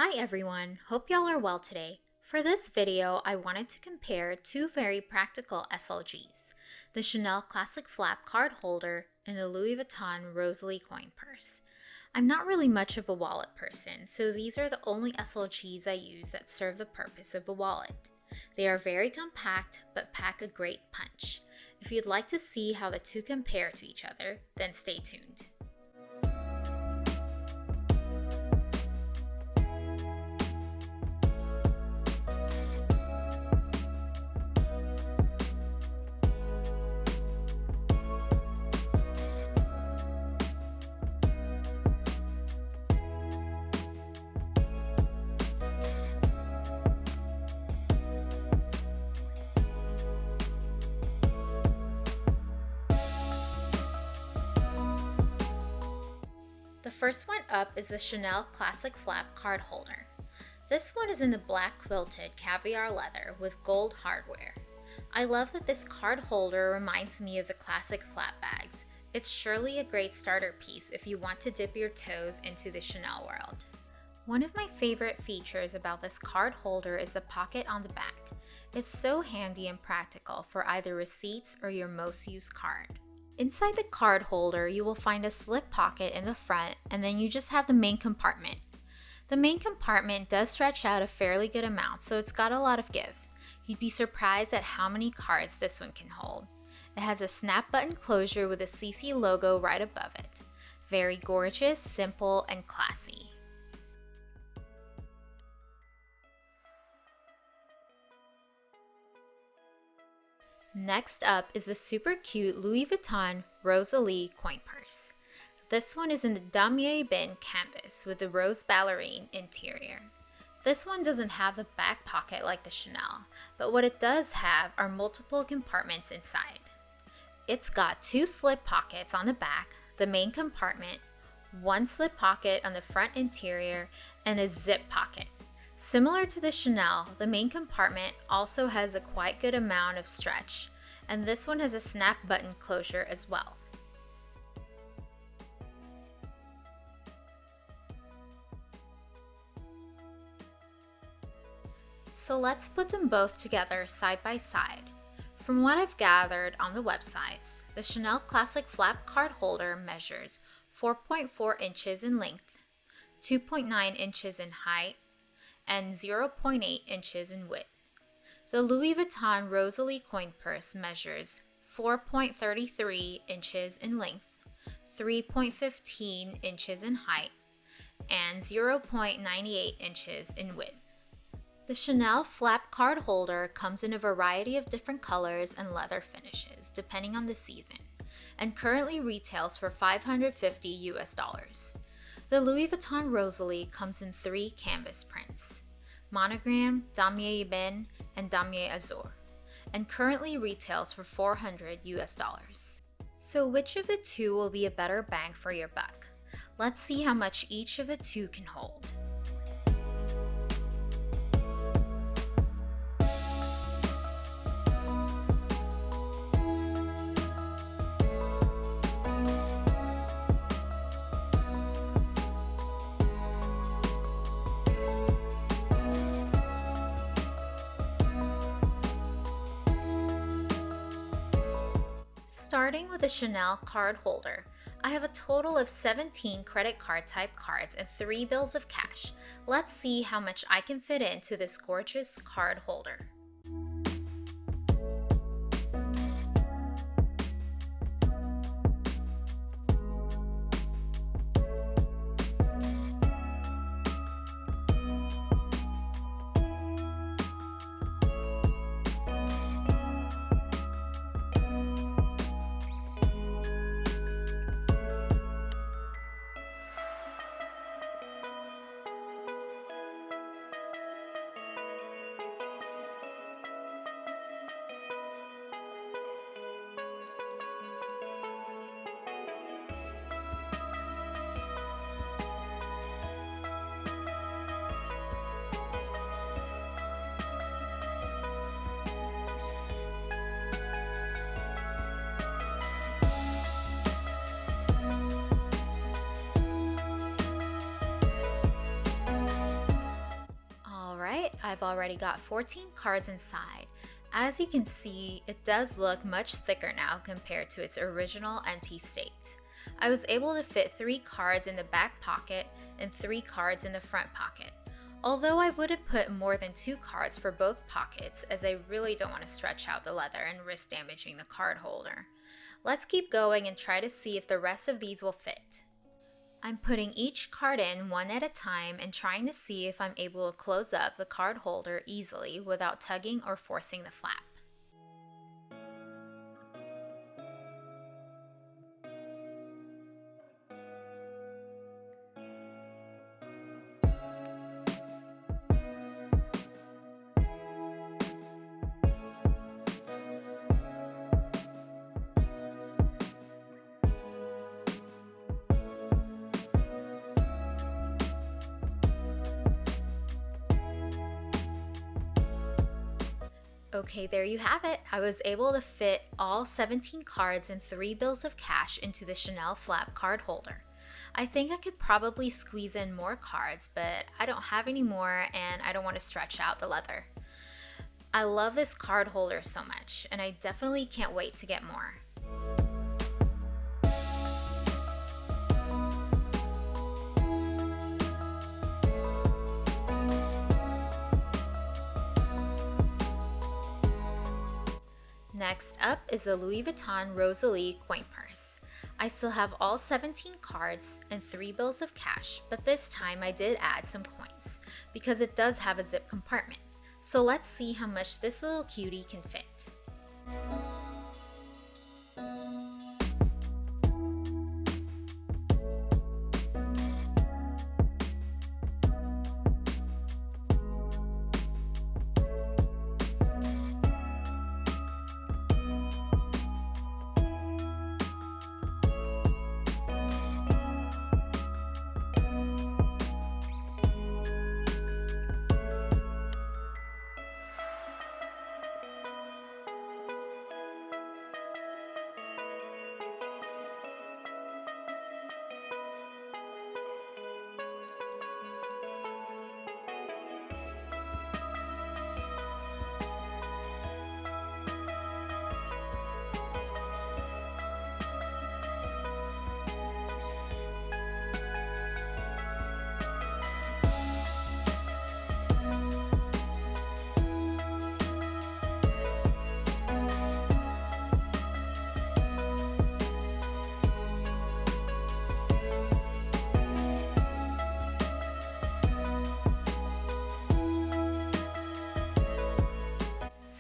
Hi everyone, hope y'all are well today. For this video, I wanted to compare two very practical SLGs, the Chanel Classic Flap card holder and the Louis Vuitton Rosalie coin purse. I'm not really much of a wallet person, so these are the only SLGs I use that serve the purpose of a wallet. They are very compact, but pack a great punch. If you'd like to see how the two compare to each other, then stay tuned. The first one up is the Chanel Classic Flap card holder. This one is in the black quilted caviar leather with gold hardware. I love that this card holder reminds me of the classic flap bags. It's surely a great starter piece if you want to dip your toes into the Chanel world. One of my favorite features about this card holder is the pocket on the back. It's so handy and practical for either receipts or your most used card. Inside the card holder, you will find a slip pocket in the front, and then you just have the main compartment. The main compartment does stretch out a fairly good amount, so it's got a lot of give. You'd be surprised at how many cards this one can hold. It has a snap button closure with a CC logo right above it. Very gorgeous, simple, and classy. Next up is the super cute Louis Vuitton Rosalie coin purse. This one is in the damier bin canvas with the rose ballerine interior. This one doesn't have the back pocket like the Chanel, but what it does have are multiple compartments inside. It's got two slip pockets on the back, the main compartment, one slip pocket on the front interior, and a zip pocket. Similar to the Chanel, the main compartment also has a quite good amount of stretch, and this one has a snap button closure as well. So let's put them both together side by side. From what I've gathered on the websites, the Chanel Classic Flap card holder measures 4.4 inches in length, 2.9 inches in height, and 0.8 inches in width. The Louis Vuitton Rosalie coin purse measures 4.33 inches in length, 3.15 inches in height, and 0.98 inches in width. The Chanel flap card holder comes in a variety of different colors and leather finishes depending on the season, and currently retails for $550 US. The Louis Vuitton Rosalie comes in three canvas prints: monogram, damier bin, and damier azur, and currently retails for $400 US. So which of the two will be a better bang for your buck? Let's see how much each of the two can hold. Starting with a Chanel card holder, I have a total of 17 credit card type cards and 3 bills of cash. Let's see how much I can fit into this gorgeous card holder. I've already got 14 cards inside. As you can see, it does look much thicker now compared to its original empty state. I was able to fit 3 cards in the back pocket and 3 cards in the front pocket. Although I would have put more than 2 cards for both pockets, as I really don't want to stretch out the leather and risk damaging the card holder. Let's keep going and try to see if the rest of these will fit. I'm putting each card in one at a time and trying to see if I'm able to close up the card holder easily without tugging or forcing the flap. Okay, there you have it. I was able to fit all 17 cards and 3 bills of cash into the Chanel flap card holder. I think I could probably squeeze in more cards, but I don't have any more and I don't want to stretch out the leather. I love this card holder so much, and I definitely can't wait to get more. Next up is the Louis Vuitton Rosalie coin purse. I still have all 17 cards and 3 bills of cash, but this time I did add some coins because it does have a zip compartment. So let's see how much this little cutie can fit.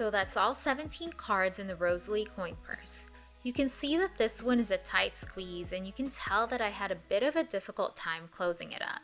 So that's all 17 cards in the Rosalie coin purse. You can see that this one is a tight squeeze, and you can tell that I had a bit of a difficult time closing it up.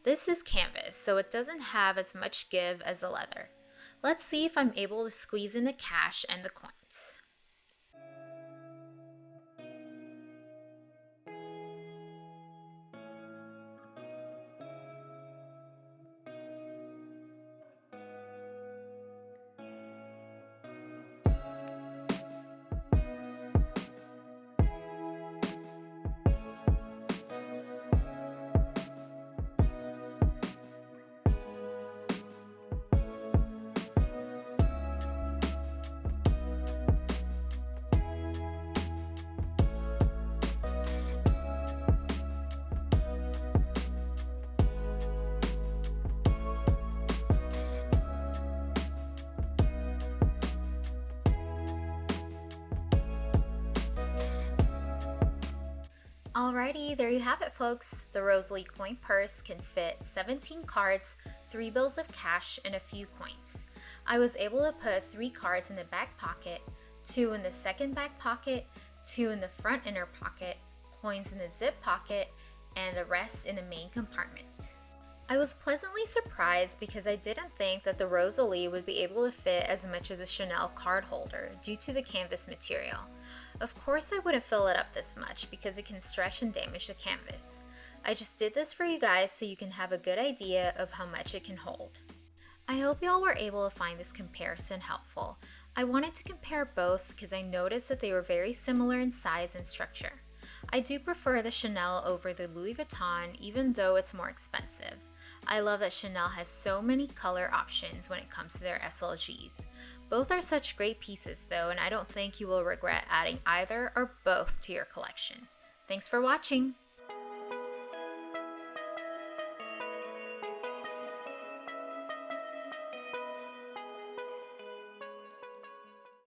This is canvas, so it doesn't have as much give as the leather. Let's see if I'm able to squeeze in the cash and the coins. Alrighty, there you have it, folks. The Rosalie coin purse can fit 17 cards, 3 bills of cash, and a few coins. I was able to put 3 cards in the back pocket, 2 in the second back pocket, 2 in the front inner pocket, coins in the zip pocket, and the rest in the main compartment. I was pleasantly surprised because I didn't think that the Rosalie would be able to fit as much as a Chanel card holder due to the canvas material. Of course I wouldn't fill it up this much because it can stretch and damage the canvas. I just did this for you guys so you can have a good idea of how much it can hold. I hope y'all were able to find this comparison helpful. I wanted to compare both because I noticed that they were very similar in size and structure. I do prefer the Chanel over the Louis Vuitton even though it's more expensive. I love that Chanel has so many color options when it comes to their SLGs. Both are such great pieces though, and I don't think you will regret adding either or both to your collection. Thanks for watching!